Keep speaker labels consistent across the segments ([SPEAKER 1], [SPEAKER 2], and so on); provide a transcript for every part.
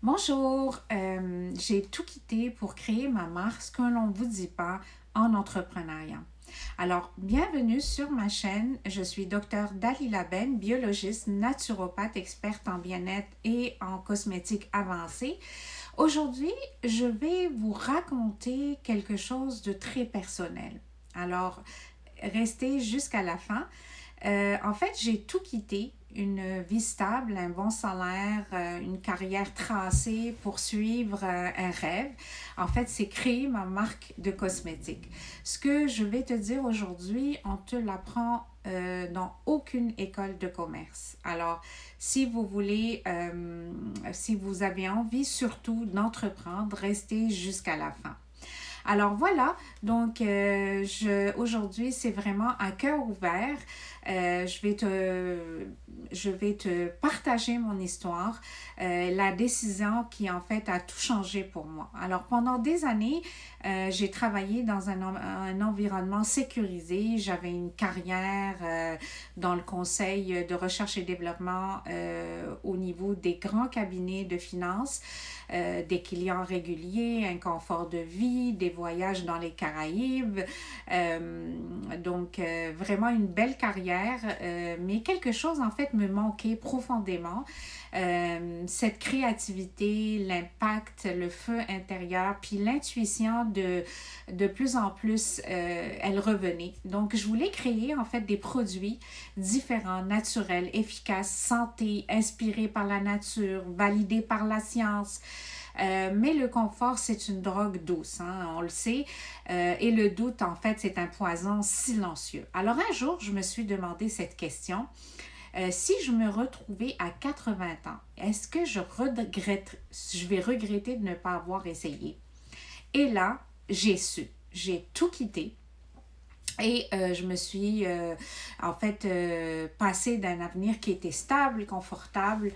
[SPEAKER 1] Bonjour, j'ai tout quitté pour créer ma marque, ce que l'on ne vous dit pas en entrepreneuriat. Alors, bienvenue sur ma chaîne. Je suis docteur Dalila Ben, biologiste, naturopathe, experte en bien-être et en cosmétique avancée. Aujourd'hui, je vais vous raconter quelque chose de très personnel. Alors, restez jusqu'à la fin. En fait, j'ai tout quitté, une vie stable, un bon salaire, une carrière tracée pour suivre un rêve. En fait, c'est créer ma marque de cosmétiques. Ce que je vais te dire aujourd'hui, on te l'apprend dans aucune école de commerce. Alors, si vous voulez, si vous avez envie surtout d'entreprendre, restez jusqu'à la fin. Alors voilà, donc aujourd'hui, c'est vraiment à cœur ouvert. Je vais te partager mon histoire, la décision qui en fait a tout changé pour moi. Alors pendant des années, j'ai travaillé dans un environnement sécurisé. J'avais une carrière dans le conseil de recherche et développement au niveau des grands cabinets de finances, des clients réguliers, un confort de vie, des voyages dans les Caraïbes. Vraiment une belle carrière, mais quelque chose en fait me manquait profondément. Cette créativité, l'impact, le feu intérieur, puis l'intuition de plus en plus, elle revenait. Donc, je voulais créer en fait des produits différents, naturels, efficaces, santé, inspirés par la nature, validés par la science. Mais le confort, c'est une drogue douce, hein, on le sait. Et le doute, en fait, c'est un poison silencieux. Alors un jour, je me suis demandé cette question. Si je me retrouvais à 80 ans, est-ce que je vais regretter de ne pas avoir essayé? Et là, j'ai su. J'ai tout quitté. Et je me suis passée d'un avenir qui était stable, confortable,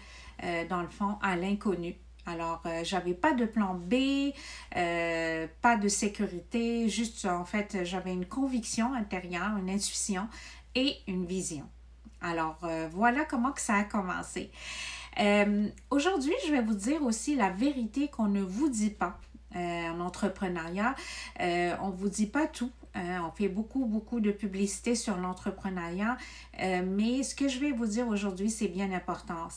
[SPEAKER 1] dans le fond, à l'inconnu. Alors, j'avais pas de plan B, pas de sécurité, juste en fait, j'avais une conviction intérieure, une intuition et une vision. Alors, voilà comment que ça a commencé. Aujourd'hui, je vais vous dire aussi la vérité qu'on ne vous dit pas. En entrepreneuriat, on ne vous dit pas tout. On fait beaucoup de publicité sur l'entrepreneuriat, mais ce que je vais vous dire aujourd'hui, c'est bien important.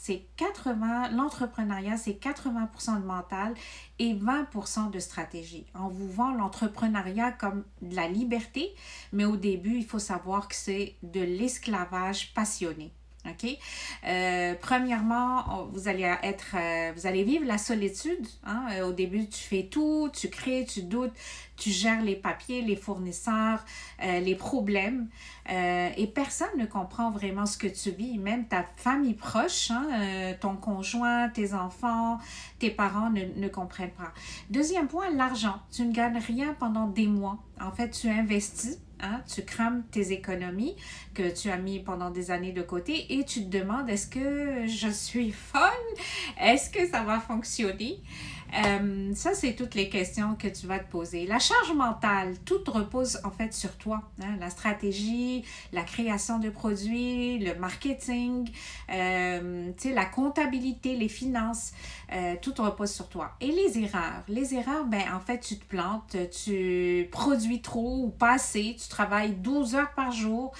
[SPEAKER 1] L'entrepreneuriat, c'est 80% de mental et 20% de stratégie. On vous vend l'entrepreneuriat comme de la liberté, mais au début, il faut savoir que c'est de l'esclavage passionné. OK? Premièrement, vous allez vivre la solitude. Hein? Au début, tu fais tout, tu crées, tu doutes, tu gères les papiers, les fournisseurs, les problèmes. Et personne ne comprend vraiment ce que tu vis, même ta famille proche, hein, ton conjoint, tes enfants, tes parents ne comprennent pas. Deuxième point, l'argent. Tu ne gagnes rien pendant des mois. En fait, tu investis. Hein, tu crames tes économies que tu as mis pendant des années de côté et tu te demandes est-ce que je suis folle? Est-ce que ça va fonctionner? Ça, c'est toutes les questions que tu vas te poser. La charge mentale, tout repose en fait sur toi. Hein? La stratégie, la création de produits, le marketing, la comptabilité, les finances, tout repose sur toi. Et les erreurs? Les erreurs, ben en fait, tu te plantes, tu produis trop ou pas assez, tu travailles 12 heures par jour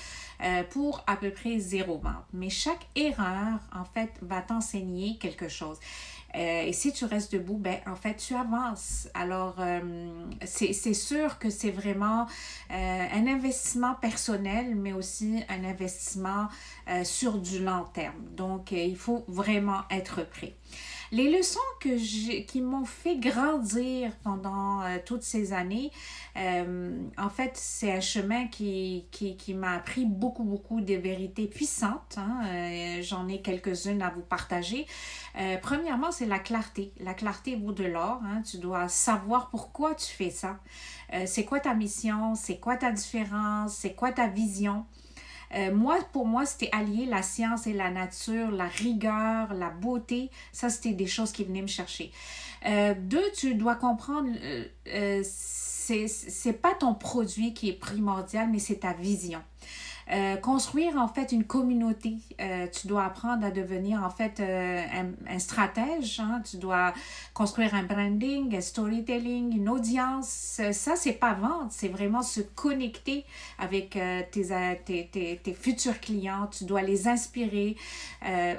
[SPEAKER 1] pour à peu près zéro vente. Mais chaque erreur, en fait, va t'enseigner quelque chose. Et si tu restes debout, ben en fait, tu avances. Alors, c'est sûr que c'est vraiment un investissement personnel, mais aussi un investissement sur du long terme. Donc, il faut vraiment être prêt. Les leçons qui m'ont fait grandir pendant toutes ces années, en fait, c'est un chemin qui m'a appris beaucoup de vérités puissantes. Hein. J'en ai quelques-unes à vous partager. Premièrement, c'est la clarté. La clarté vaut de l'or. Hein. Tu dois savoir pourquoi tu fais ça. C'est quoi ta mission? C'est quoi ta différence? C'est quoi ta vision? Pour moi, c'était allier la science et la nature, la rigueur, la beauté. Ça, c'était des choses qui venaient me chercher. Deux, tu dois comprendre, c'est pas ton produit qui est primordial, mais c'est ta vision. Construire en fait une communauté. Tu dois apprendre à devenir en fait un stratège. Hein? Tu dois construire un branding, un storytelling, une audience. Ça, c'est pas vendre, c'est vraiment se connecter avec tes futurs clients. Tu dois les inspirer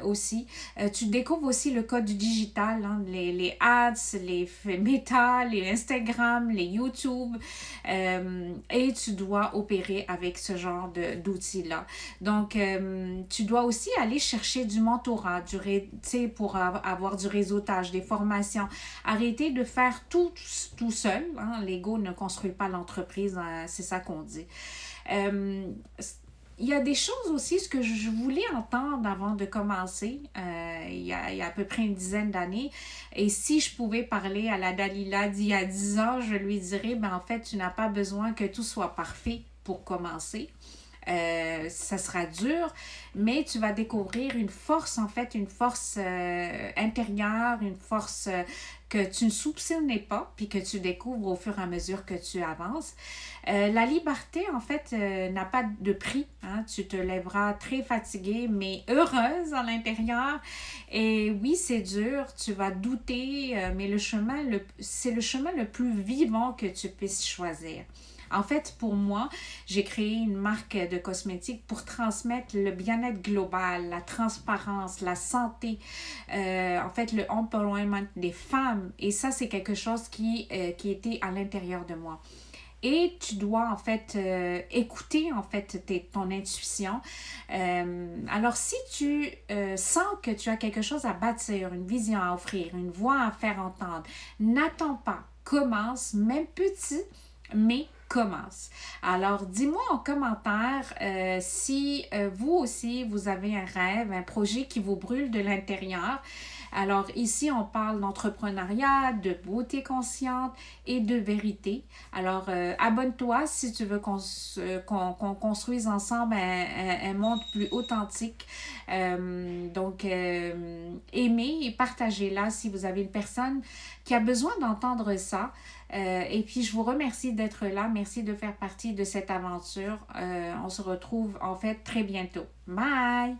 [SPEAKER 1] aussi. Tu découvres aussi le code du digital, hein? Les ads, les Meta, les Instagram, les YouTube. Et tu dois opérer avec ce genre d'outils-là. Donc, tu dois aussi aller chercher du mentorat, pour avoir du réseautage, des formations. Arrêter de faire tout seul. Hein? L'ego ne construit pas l'entreprise, hein, c'est ça qu'on dit. Euh, il y a des choses aussi, ce que je voulais entendre avant de commencer, il y a à peu près une dizaine d'années. Et si je pouvais parler à la Dalila d'il y a 10 ans, je lui dirais, ben en fait, tu n'as pas besoin que tout soit parfait pour commencer. Ça sera dur, mais tu vas découvrir une force, en fait, une force intérieure, une force que tu ne soupçonnais pas, puis que tu découvres au fur et à mesure que tu avances. La liberté, en fait, n'a pas de prix. Hein? Tu te lèveras très fatiguée, mais heureuse à l'intérieur. Et oui, c'est dur, tu vas douter, mais c'est le chemin le plus vivant que tu puisses choisir. En fait, pour moi, j'ai créé une marque de cosmétiques pour transmettre le bien-être global, la transparence, la santé, en fait, le empowerment des femmes. Et ça, c'est quelque chose qui était à l'intérieur de moi. Et tu dois en fait écouter en fait ton intuition. Alors si tu sens que tu as quelque chose à bâtir, une vision à offrir, une voix à faire entendre, n'attends pas, commence, même petit, mais commence. Alors, dis-moi en commentaire si vous aussi, vous avez un rêve, un projet qui vous brûle de l'intérieur. Alors, ici, on parle d'entrepreneuriat, de beauté consciente et de vérité. Alors, abonne-toi si tu veux qu'on construise ensemble un monde plus authentique. Aimez et partagez-la si vous avez une personne qui a besoin d'entendre ça. Et puis, je vous remercie d'être là. Merci de faire partie de cette aventure. On se retrouve en fait très bientôt. Bye!